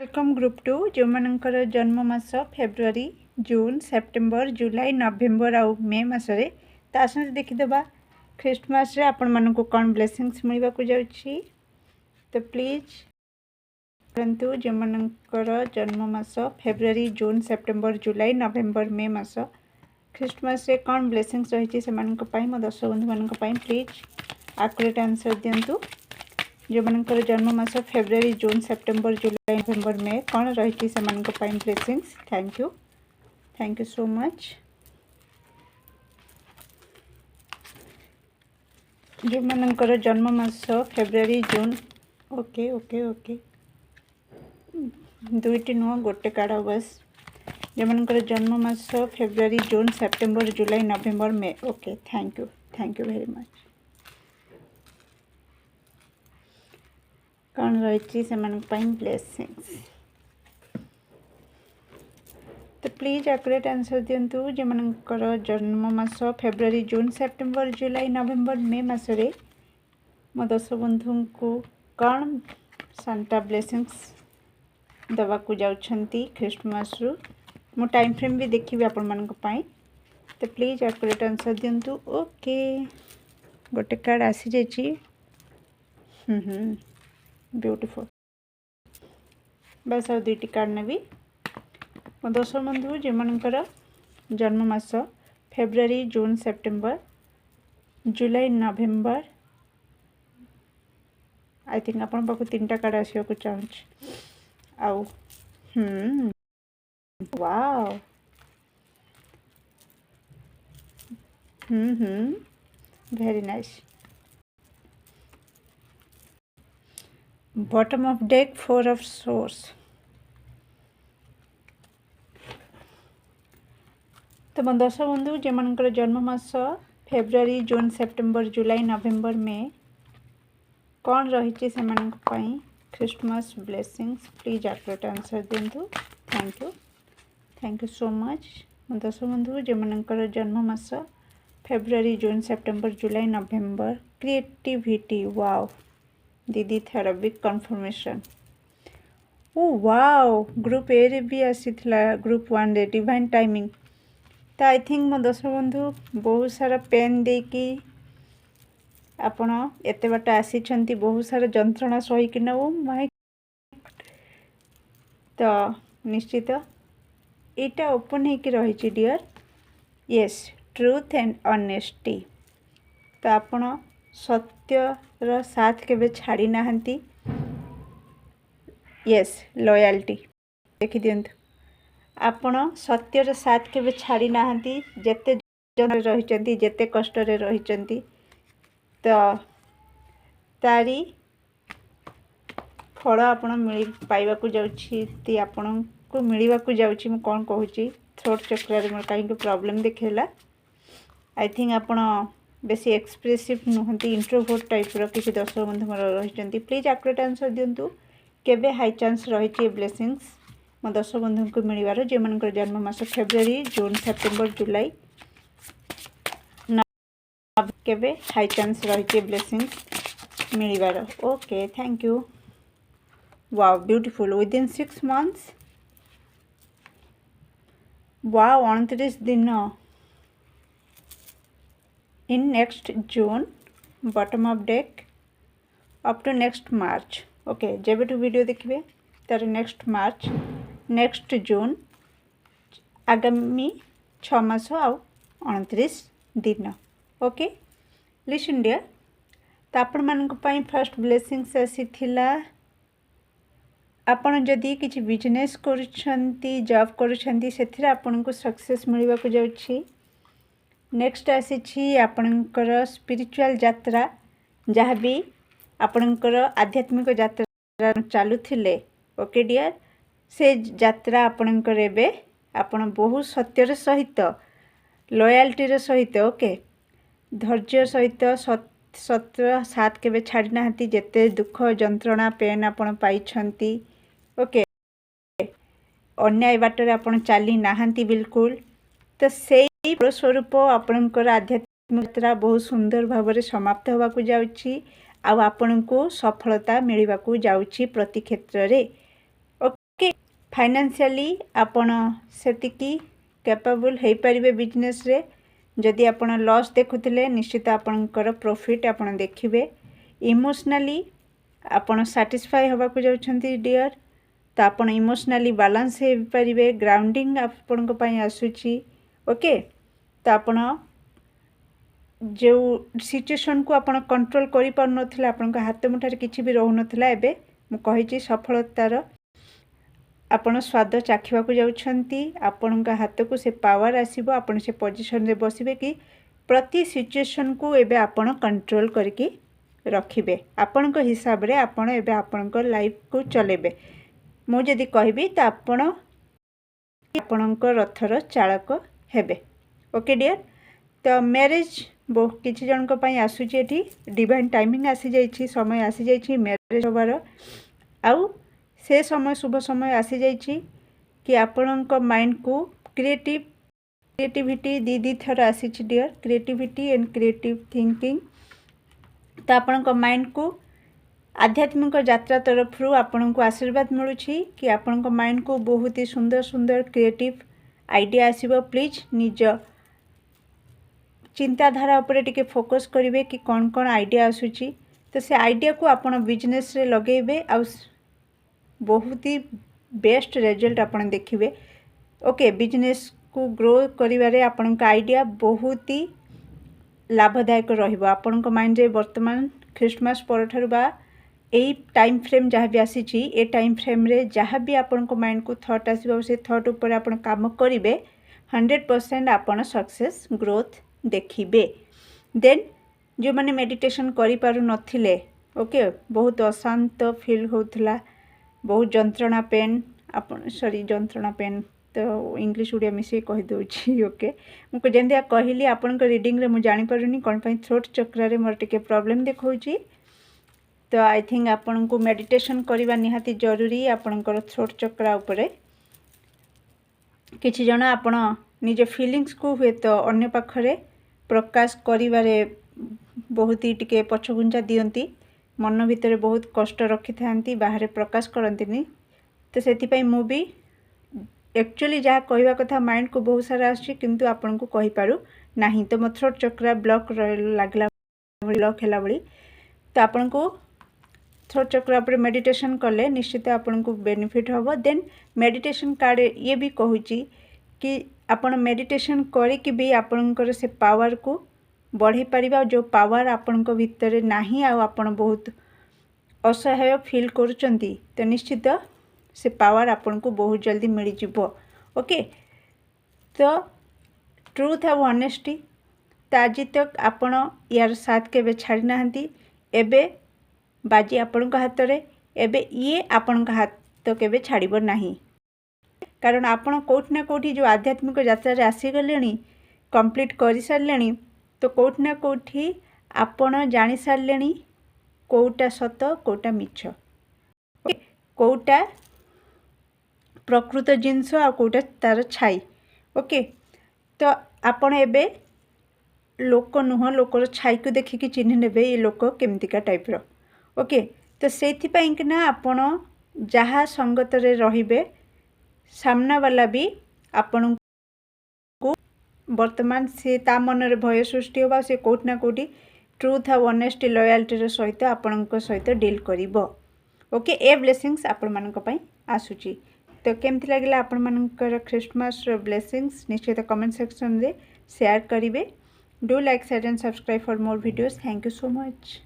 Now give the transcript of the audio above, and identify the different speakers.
Speaker 1: Welcome group 2 जो मानकर जन्म मास फेब्रुआरी जून सेप्टेम्बर जुलाई नवेम्बर आउ मे मसरे ता सहित देखीदेवा ख्रीष्टमास रे आपण मानक कौन ब्लेसिंग्स मिलवा को जाउछि। तो प्लीज परंतु जो मानकर जन्म मास फेब्रुआरी जून सेप्टेम्बर जुलाई नवेम्बर मे मास ख्रीष्टमास रे कौन ब्लेसिंग्स रही से मानक पई मो दर्शक बंधु मानक पई प्लीज एक्यूरेट आंसर दियंतु। जो मानकर जन्म मास फेब्रुआरी जून सेप्टेम्बर जुलाई नवेम्बर में कौन रही से blessings. Thank you so much. जो मानकर जन्म मास फेब्रुआरी जून ओके ओके ओके दुईटी नुह गोटे काढ़ बस। जो मानकर जन्म मास फेब्रुआरी जून सेप्टेम्बर जुलाई नवेम्बर में okay thank you very much. कौन रही से ब्लेसिंग्स तो प्लीज एक्यूरेट आंसर दिंतु। जो मानकर जन्म मास फेब्रुआरी जून सेप्टेम्बर जुलाई नवेम्बर मे मसरे मो दर्शक बंधु को कौन सांता ब्लेसिंग्स दवा को जाउछंती ख्रीष्टमास रु मो टाइम फ्रेम भी देखिए आपण मानक पई। तो प्लीज एक्यूरेट आंसर दिंतु। ओके गोटे कार्ड आसी जाइए ब्यूटीफुल बस आ दुईटी कार्ड नेबी मो दर्शक बंधु जो मानकर जन्म मास फेब्रुआरी जून सेप्टेम्बर जुलाई नवेम्बर आई थिंक आपण पाक तीनटा कार्ड आसिया को चाहूँ आउ wow very nice. Bottom of deck 4 of source तो मो दर्शक बंधु जो मानकर जन्म मास फेब्रुआरी जून सेप्टेम्बर जुलाई नवेम्बर में कौन रही से Christmas blessings please accurate answer दिंतु। Thank you so much. मो दर्शक बंधु जो मानकर जन्म मास फेब्रुआरी जून सेप्टेम्बर जुलाई नवेम्बर क्रिएटिविटी वाओ दीदी थार बिग कन्फर्मेशन ओ वाओ ग्रुप ए रे भी आसी ग्रुप 1 रे डिवाइन टाइमिंग तो आई थिंक मो दर्शक बंधु बहुत सारा पेन देकी आपण एते बाट आसी बहुत सारा जंत्रणा सहीकिना ओ माय तो निश्चित एटा ओपन होकर रही dear yes truth and honesty तो आपण सत्यर साथ केबे छाड़ी नाहंती यस लॉयल्टी देखि दियंतु आपण सत्यर साथ केबे छाड़ी नाहंती जेते जन रहिचंती जेते कष्ट रे रहिचंती तो तारी फल आपण मिल पाइबा को जाउछि आपण को मिलवा को जाउछि। म कोन कहूछि थ्रोट चक्र रे मोर काहे प्रॉब्लम देखेला आई थिंक आपण बेसी एक्सप्रेसिव नुहंती इंट्रोवर्ट टाइप रो किसी दर्शक बंधु मोर रहिचंती प्लीज एक्यूरेट आंसर दियंतु। केबे हाई चांस रही ब्लेसिंग्स मो दर्शक बंधु को मिलवार जो मानकर जन्म मास फेब्रुआरी जून सेप्टेम्बर जुलाई केबे हाई चांस रही ब्लेसिंग्स मिलवार okay thank you wow beautiful within 6 months wow 29 दिन in next June bottom of deck up to next March okay जब वीडियो देखिए तार नेक्स्ट मार्च नेक्स्ट जून आगामी 6 मास आउ 29 दिन ओके लिसन डियर तो आपण मानक पई फर्स्ट ब्लेसिंग्स आसी थिला आपण जदि किछि बिजनेस करूछंती जॉब करूछंती सेथिरे आपण को सक्सेस मिलवा को जाउछि। नेक्स्ट आसी आपणकर स्पिरिचुअल यात्रा जहाँ भी आपणकर आध्यात्मिक यात्रा चलुथिले ओके डियर से यात्रा आपणकर एबे आपण बहुत सत्यर सहित लॉयल्टी सहित ओके धैर्य सहित सत्य साथ केबे छाड़ी नाहंती जेते दुख जंत्रणा पेन आपण पाइछंती ओके अन्याय बाटरे आपण चली नाहंती बिल्कुल तो से स्वरूप आपणकर आध्यात्मिक यात्रा बहुत सुंदर भाव में समाप्त होगा को जाउछि आ आपण को सफलता मिलवा को जाउछि प्रति क्षेत्र रे कि फाइनेंशियली आपण सेतिकी कैपेबल हो पारे बिजनेस रे। जदि आपण लॉस देखुथिले निश्चित आपणकर प्रॉफिट आपण देखिबे। इमोशनली आपण सैटिस्फाई होबा को जाउछंती डियर, तो आपण इमोशनली बैलेंस हो पारे। ग्राउंडिंग आपण को पई आसुची। ओके, तो आपण जो सिचुएशन को आपण कंट्रोल करि पार नथिले, आपण हाथ मुठार किछि भी रहु नथिला, एबे मु कहिछि सफलतार आपण स्वाद चाखिबा को जाउछंती। आपण हाथ को से पावर आसीबो, आपण से पोजीशन रे बसिबे कि प्रति सिचुएशन को एबे आपण कंट्रोल करके रखिबे। आपण को हिसाब रे आपण एबे आपण को लाइफ को चलेबे। मु जदि कहबी तो आपण को रथर चालक हेबे। ओके डियर, तो मैरिज बहुत किसी जन को पई आसुची, एठी डिवाइन टाइमिंग आसी जाइछि, समय आसी जाइछि मैरिज होबार। आउ से समय शुभ समय आसी जाइछि कि आपण को माइंड को क्रिएटिविटी दी थर आसीछि dear, creativity and creative thinking. तो आपण को माइंड को आध्यात्मिक यात्रा तरफ आपण को आशीर्वाद मिलुछि कि आपण को माइंड को बहुत ही सुंदर सुंदर क्रिएटिव आइडिया आसीबो। प्लीज निज चिंताधारा उपरे टिके फोकस करिवे कि कौन कौन आइडिया आसुची, तो से आइडिया को आपण बिजनेस रे लगेबे आ बहुत ही बेस्ट रिजल्ट आपण देखिबे। ओके, बिजनेस को ग्रो करिवारे आपण का आइडिया बहुत ही लाभदायक रहिबो। आपण को माइंड रे वर्तमान क्रिसमस परठारु बा एई टाइम फ्रेम जहाँ भी आसीची, ए टाइम फ्रेम रे जहाँ भी आपण को माइंड को थॉट आसीबो, से थॉट ऊपर आपण काम करिवे 100% आपण सक्सेस ग्रोथ देखिबे। देन जो माने मेडिटेशन करि पारु नथिले, ओके, बहुत अशांत फील होथला, बहुत जंत्रणा पेन, आपण सॉरी जंत्रणा पेन तो इंग्लिश उड़िया मिसे कहि दोछि। ओके, मुको जेंदिया कहली आपण को रीडिंग रे मु जानि पारुनी कोन पई थ्रोट चक्र रे मोर टिके प्रॉब्लम देखौछि। तो आई थिंक आपण को मेडिटेशन करबा निहाती जरूरी। आपण को थ्रोट चक्र ऊपर किछि जण आपण निज फीलिंग्स को हुए तो अन्य पाखरे प्रकाश करिवारे बहुत ही टिके पछगुंजा दियंती, मन भितर बहुत कष्ट रखि थांती, बाहर प्रकाश करंतीनी। तो सेति पई मु भी एक्चुअली जहाँ कहवा कथा माइंड को बहुत सारा आछि, किंतु आपण को कहि पारु नाही। तो मो थ्रोट चक्र ब्लॉक लागला ब्लॉक हैला बळी, तो आपण को थ्रोट चक्र पर मेडिटेशन कले निश्चित आपण को बेनिफिट होबो। देन मेडिटेशन कार्ड ये भी कहूची कि आपण मेडिटेशन करी कि भी आपणकर से पावर को बढ़े पारिबा। जो पावर आपण को भितर नाही आ आपण बहुत असहाय फील करूचंती, तो निश्चित से पावर आपण को बहुत जल्दी मिल जिवो। ओके, तो ट्रूथ और ऑनेस्टी तो आज तक आपण यार साथ के छाड़ी नाहंती, एबे बाजी आपण हाथ रे, एबे ये आपण हाथ तो केबे छाड़िबो नाही। कारण आपण कोठ ना कोठी जो आध्यात्मिक यात्रा रे आसी गलेनी, कंप्लीट करि सारलेनी, तो कोठ ना कोठी आपण जानि सारलेनी कोटा सत कोटा मिछ, कोटा प्रकृत जिनस आ कोटा तार छाई। ओके, तो आपण एबे लोक नुह लोकर छाई को देखिकी चिन्ह नेबे ये लोक केमतिका टाइप रो। ओके, तो सेथि पई कि ना आपण जहाँ संगत रे रहिबे, सामना वाला भी आपण को वर्तमान से ता मन रे भय सृष्टि होबा, से कोठ ना कोठी ट्रूथ और ऑनेस्टी लॉयल्टी रे सहित आपण को सहित डील करिवो। ओके, ए ब्लेसिंग्स आपण मान को पई आसुची। तो केमति लागला आपण मानकर क्रिसमस ब्लेसिंग्स निश्चित कमेंट सेक्शन रे शेयर करिवे। Do like share and subscribe for more videos. Thank you so much.